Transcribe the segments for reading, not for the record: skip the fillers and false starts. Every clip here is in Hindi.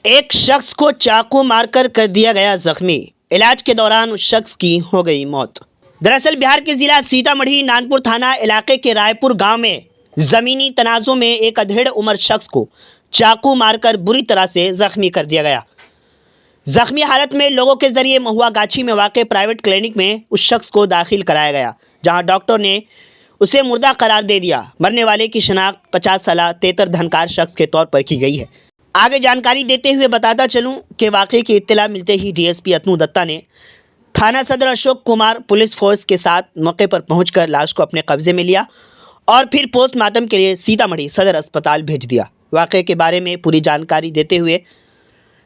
एक शख्स को चाकू मारकर कर दिया गया जख्मी। इलाज के दौरान उस शख्स की हो गई मौत। दरअसल बिहार के जिला सीतामढ़ी नानपुर थाना इलाके के रायपुर गांव में जमीनी तनाजों में एक अधेड़ उम्र शख्स को चाकू मारकर बुरी तरह से जख्मी कर दिया गया। जख्मी हालत में लोगों के जरिए महुआ गाछी में वाक़ प्राइवेट क्लिनिक में उस शख्स को दाखिल कराया गया, जहां डॉक्टर ने उसे मुर्दा करार दे दिया। मरने वाले की शिनाख्त 50 साल तेतर धनकार शख्स के तौर पर की गई है। आगे जानकारी देते हुए बताता चलूं कि वाक़े की इत्तला मिलते ही डीएसपी अतनु दत्ता ने थाना सदर अशोक कुमार पुलिस फोर्स के साथ मौके पर पहुंचकर लाश को अपने कब्जे में लिया और फिर पोस्टमार्टम के लिए सीतामढ़ी सदर अस्पताल भेज दिया। वाक़े के बारे में पूरी जानकारी देते हुए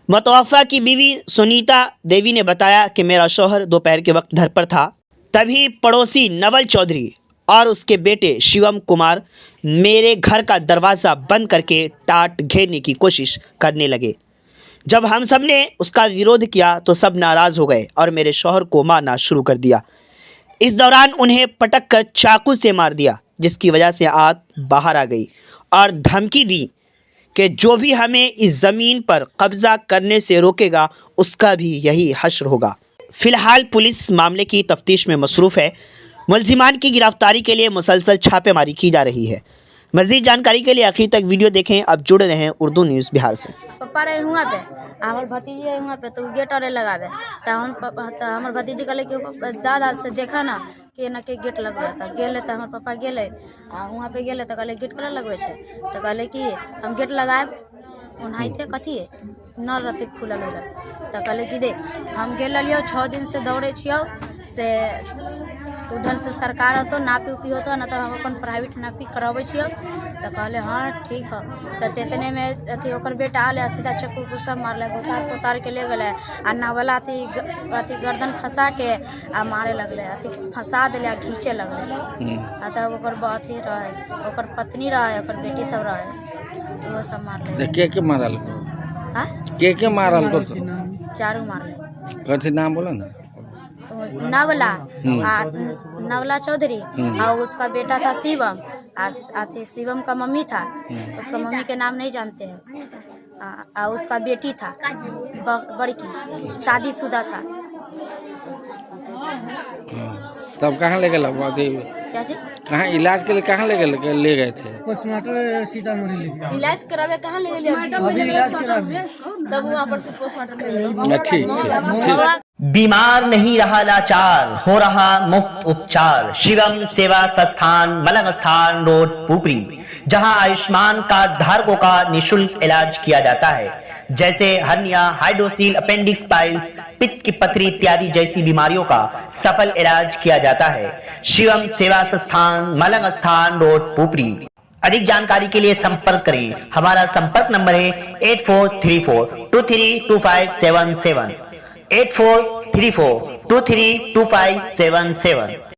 मुतवफ़ा की बीवी सुनीता देवी ने बताया कि मेरा शौहर दोपहर के वक्त घर पर था, तभी पड़ोसी नवल चौधरी और उसके बेटे शिवम कुमार मेरे घर का दरवाज़ा बंद करके टाट घेरने की कोशिश करने लगे। जब हम सब ने उसका विरोध किया तो सब नाराज़ हो गए और मेरे शौहर को मारना शुरू कर दिया। इस दौरान उन्हें पटक कर चाकू से मार दिया, जिसकी वजह से आग बाहर आ गई और धमकी दी कि जो भी हमें इस ज़मीन पर कब्ज़ा करने से रोकेगा उसका भी यही हश्र होगा। फ़िलहाल पुलिस मामले की तफ्तीश में मसरूफ़ है। मुलजिमान की गिरफ्तारी के लिए मुसलसल छापेमारी की जा रही है। मज़ीद जानकारी के लिए आखिर तक वीडियो देखें। अब जुड़े रहें उर्दू न्यूज़ बिहार से। पप्पा रहे हुआ पे हमार भतीजी रहे हुआ पे तो गेट अरे लगावे तो हमार भतीजी कहले कि दादा से देखा ना कि ना के गेट लगवे त गेले त हमार पापा गेले वहाँ पे गेले तो कहले गेट कला लगवे छे तो कहले कि हम गेट लगाए उन्हाई थे कथी है न रहते खुलल उधर तो कहले कि देख हम गेल लियो 6 दिन से दौड़े छियो से उधर से सरकार हो तो नापी उपी होतो ना तो हम अपन प्राइवेट नापी करावे छियो तो कहले हाँ ठीक है। तो तेतने में अथी ओकर बेटा आले सीधा चक्कू को सब मारले उतार के ले गए आ नावला अथी गर्दन फंसा के आ मारे लगले अथी फंसा दिले आ खींचे लगले आ तब ओकर अथी रहे ओकर पत्नी रहे ओकर बेटी सब रहे वो सब मारले। के मारल हाँ के मारल तो चारू मारले। कथी नाम बोला ना नवला चौधरी और उसका बेटा था शिवम और शिवम का मम्मी था, उसका मम्मी के नाम नहीं जानते हैं और उसका बेटी था बड़की शादीशुदा था। तब कहाँ ले गए कहाँ इलाज के लिए कहाँ ले गए थे? पोस्टमार्टम सीतामढ़ी इलाज करावे कहाँ ले गए अभी इलाज करावे तब वहाँ पर से पोस्टमार्टम ठीक। बीमार नहीं रहा लाचार, हो रहा मुफ्त उपचार। शिवम सेवा संस्थान, मलंग स्थान रोड, पुपरी, जहां आयुष्मान कार्ड धारकों का निशुल्क इलाज किया जाता है, जैसे हर्निया, हाइड्रोसील, अपेंडिक्स, पाइल्स, पित्त की पथरी इत्यादि जैसी बीमारियों का सफल इलाज किया जाता है। शिवम सेवा संस्थान, मलंग स्थान रोड, पुपरी। अधिक जानकारी के लिए संपर्क करें। हमारा संपर्क नंबर है 8434232577 8434232577।